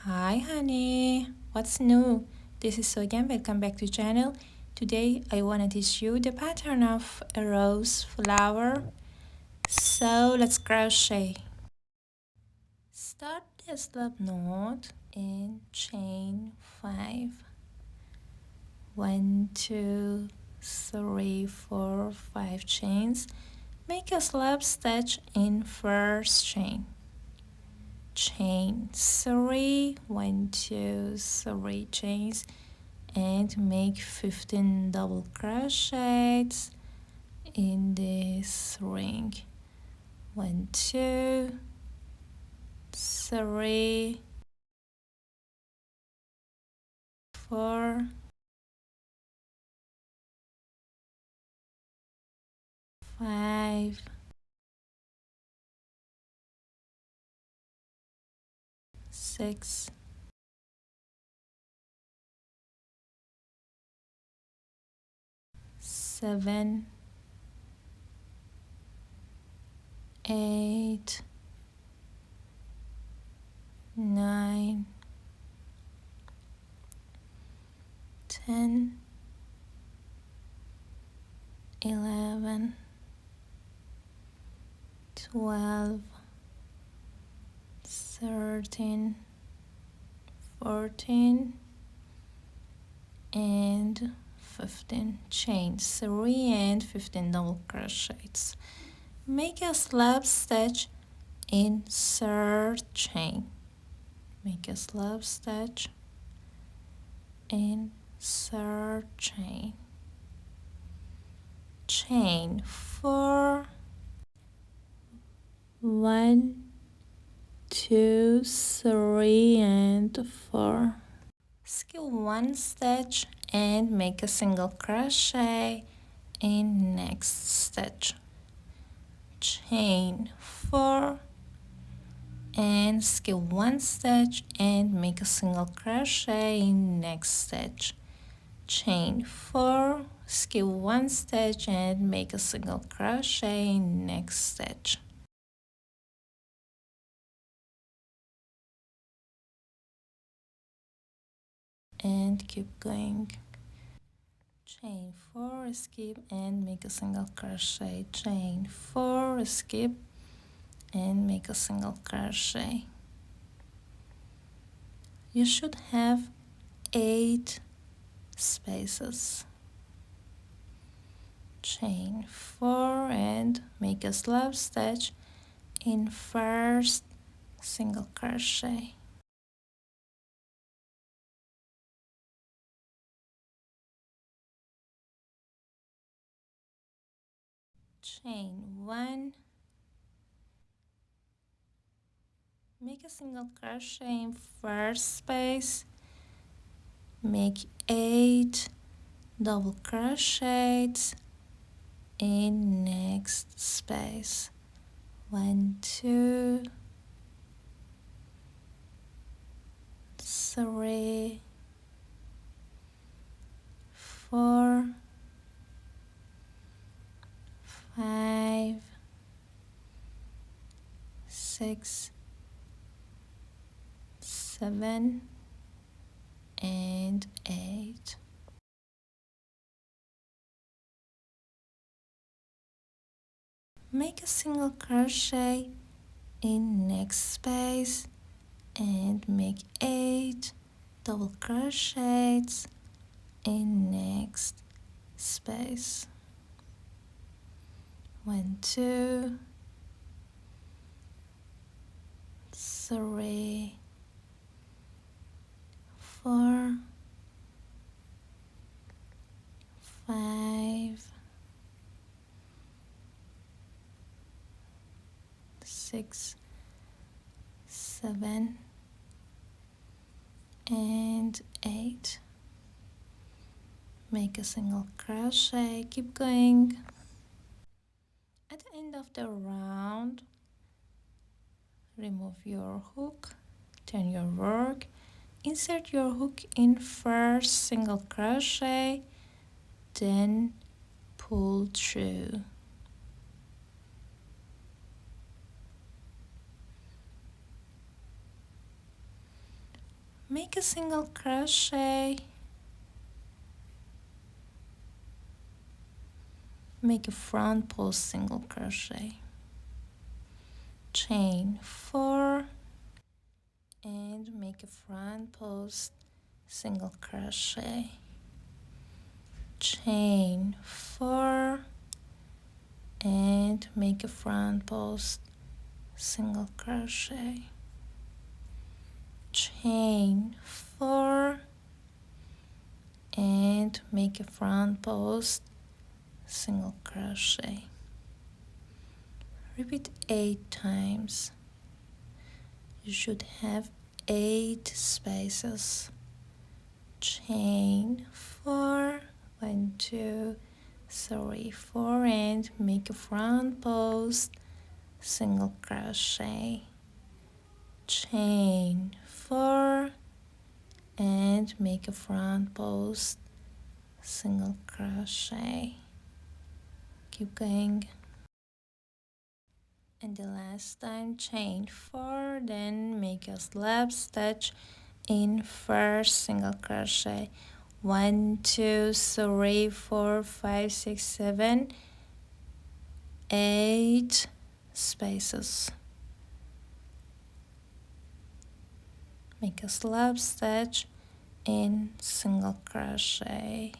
Hi honey, what's new? This is Sogan, welcome back to channel. Today I want to teach you the pattern of a rose flower. So let's crochet. Start the slip knot and chain 5. 1, 2, 3, 4, 5 chains. Make a slip stitch in first chain. Chain 3, 1, 2, 3 chains and make 15 double crochets in this ring. 1, 2, 3, 4, 5, 6, 7, 8, 9, 10, 11, 12, 13, 14, and 15 chains, 3 and 15 double crochets. Make a slip stitch in third chain. Make a slip stitch in third chain. Chain 4, 1, 2, 3, and 4. Skip one stitch and make a single crochet in next stitch. Chain 4 and skip one stitch and make a single crochet in next stitch. Chain 4, skip one stitch and make a single crochet in next stitch. And keep going. Chain 4, skip and make a single crochet. Chain 4, skip and make a single crochet. You should have 8 spaces. Chain 4 and make a slip stitch in first single crochet. Chain 1, make a single crochet in first space, make 8 double crochets in next space. 1, 2, 3, 4, 5, 6, 7, and 8. Make a single crochet in next space and make 8 double crochets in next space. 1, 2, 3, 4, 5, 6, 7, and 8. Make a single crochet, keep going. At the end of the round, remove your hook, turn your work, insert your hook in first single crochet, then pull through. make a single crochet, make a front post single crochet, chain 4 and make a front post single crochet, chain 4 and make a front post single crochet, chain 4 and make a front post single crochet. Repeat 8 times. You should have 8 spaces. Chain 4, 1, 2, 3, 4 and make a front post single crochet, chain 4 and make a front post single crochet. Keep going. And the last time, chain 4, then make a slab stitch in first single crochet. 1, 2, 3, 4, 5, 6, 7, 8 spaces. Make a slab stitch in single crochet.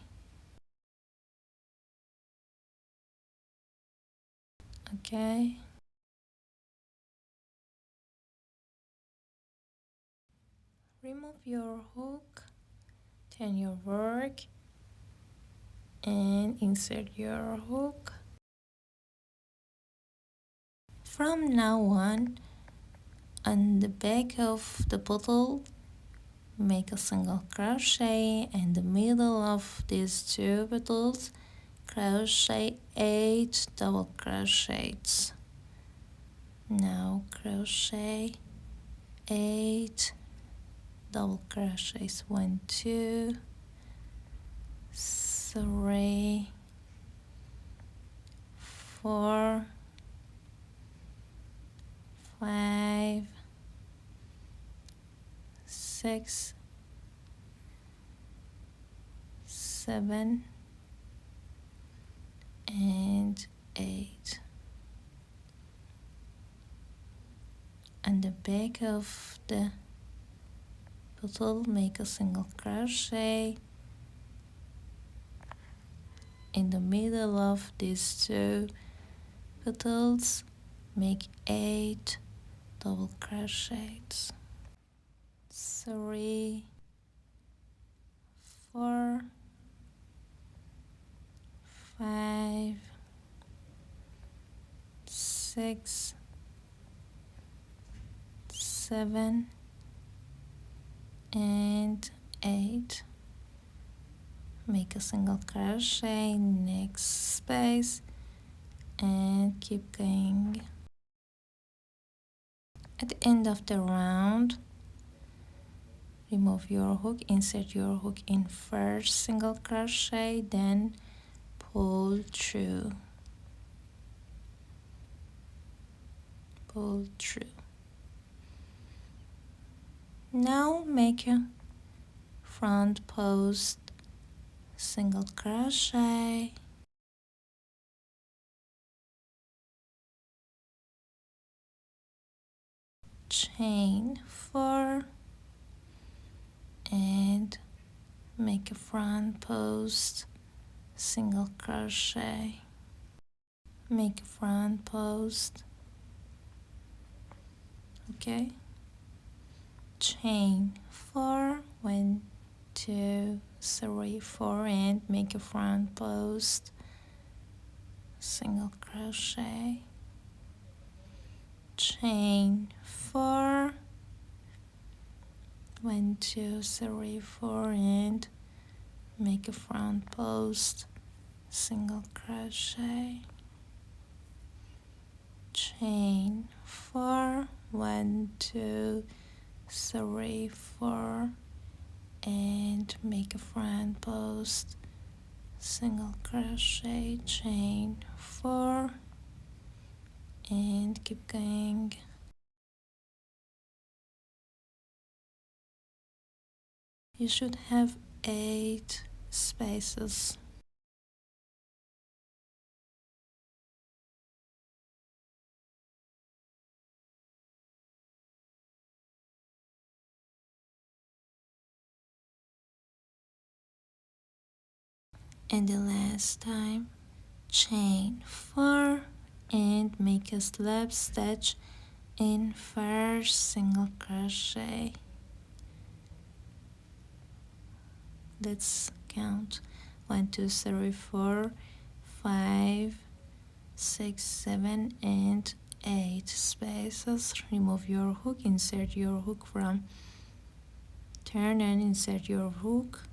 Okay. Remove your hook, turn your work and insert your hook. From now on the back of the bottle, make a single crochet in the middle of these 2 petals, crochet 8 double crochets. Now crochet 8 double crochets, 1, 2, 3, 4, 5, 6, 7 and 8. On the back of the petal, make a single crochet in the middle of these 2 petals, make 8 double crochets, 3, 4, 5, 6, 7 and 8. Make a single crochet next space and keep going. At the end of the round, remove your hook, insert your hook in first single crochet, then pull through, pull through. Now make a front post single crochet, chain 4 and make a front post single crochet, make a front post, okay, chain 4, 1, 2, 3, 4 and make a front post single crochet, chain 4, 1, 2, 3, 4 and make a front post single crochet, chain 4, 1, 2, 3, 4 and make a front post single crochet, chain 4 and keep going. You should have 8 spaces. And the last time, chain 4 and make a slip stitch in first single crochet. Let's count 1 2 3 4 5 6 7 and 8 spaces. Remove your hook, insert your hook from turn and insert your hook.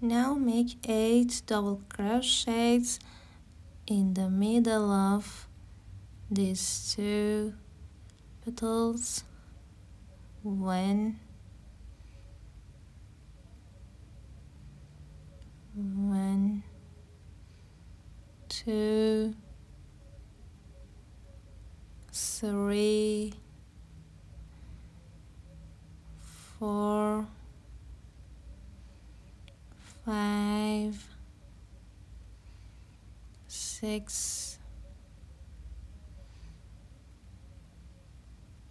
Now make 8 double crochets in the middle of these 2 petals. 1 1 2 3 4 5 6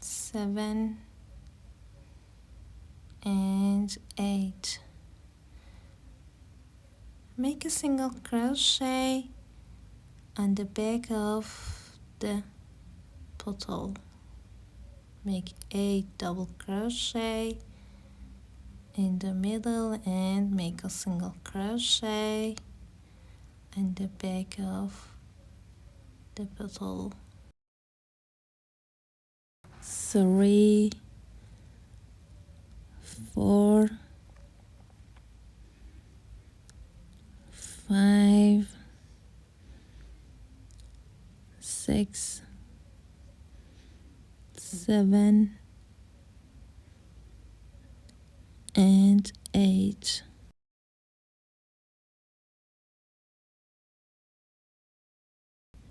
7 and 8. Make a single crochet on the back of the petal. Make 8 double crochet in the middle and make a single crochet on the back of the petal. 3 4 5 6 7 and 8.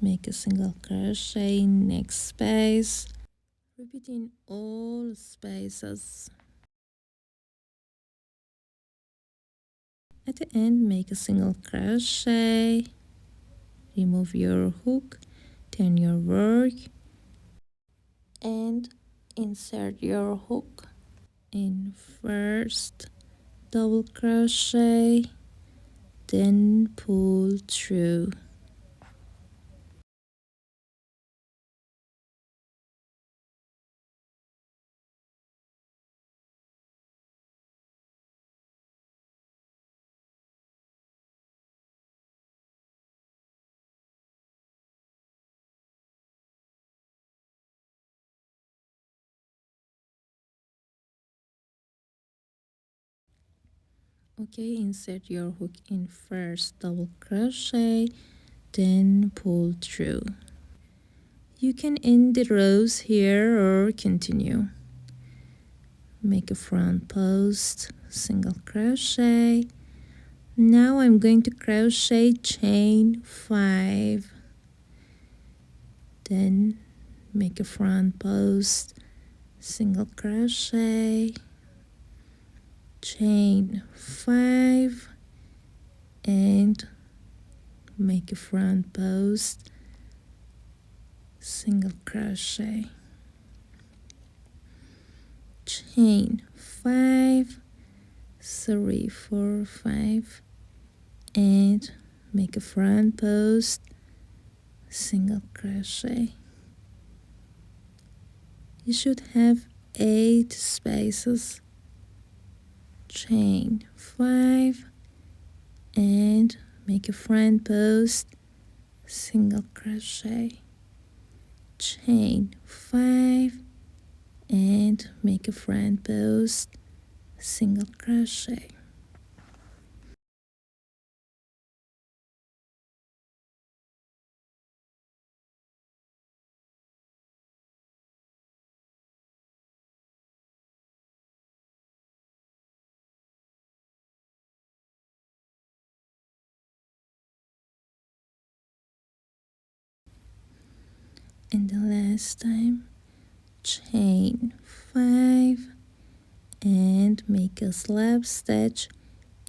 Make a single crochet in next space, repeating all spaces. At the end, make a single crochet, remove your hook, turn your work, and insert your hook in first double crochet, then pull through. Okay, insert your hook in first double crochet, then pull through. You can end the rows here or continue. Make a front post, single crochet. Now I'm going to crochet chain 5, then make a front post, single crochet, chain 5, and make a front post, single crochet, chain 5, 3 4 5, and make a front post, single crochet. You should have 8 spaces, chain 5, and make a front post, single crochet, chain 5, and make a front post, single crochet. And the last time, chain 5 and and make a slab stitch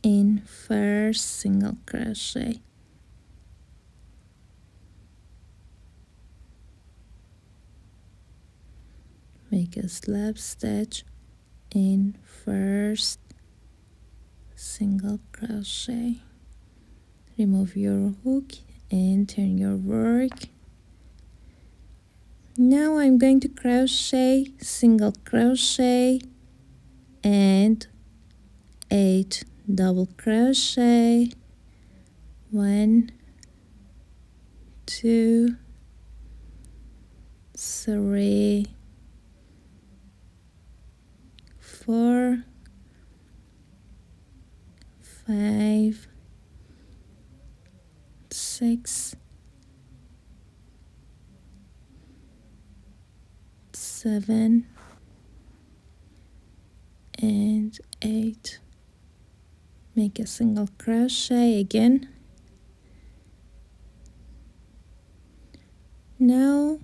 in first single crochet. Make a slab stitch in first single crochet. Remove your hook and turn your work. Now I'm going to crochet single crochet and 8 double crochet. 1, 2, 3, 4, 5, 6, 7, and 8. Make a single crochet again. Now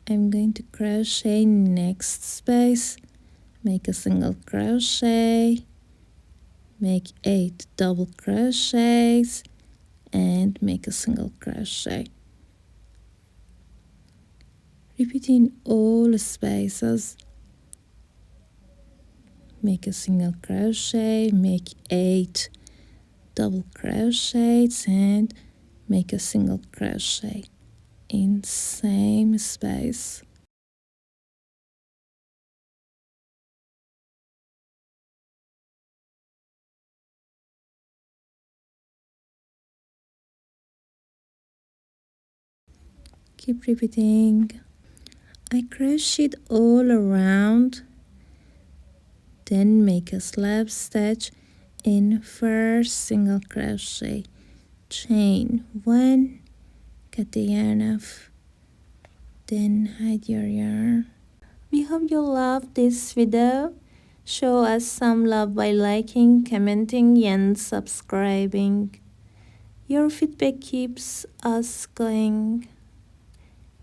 I'm going to crochet next space. Make a single crochet, make 8 double crochets, and make a single crochet. Repeat in all spaces. Make a single crochet, make 8 double crochets, and make a single crochet in same space. Keep repeating. I crocheted all around, then make a slab stitch in first single crochet, chain 1, cut the yarn off, then hide your yarn. We hope you loved this video. Show us some love by liking, commenting, and subscribing. Your feedback keeps us going.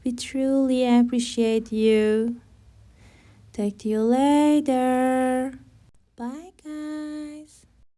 We truly appreciate you. Talk to you later. Bye.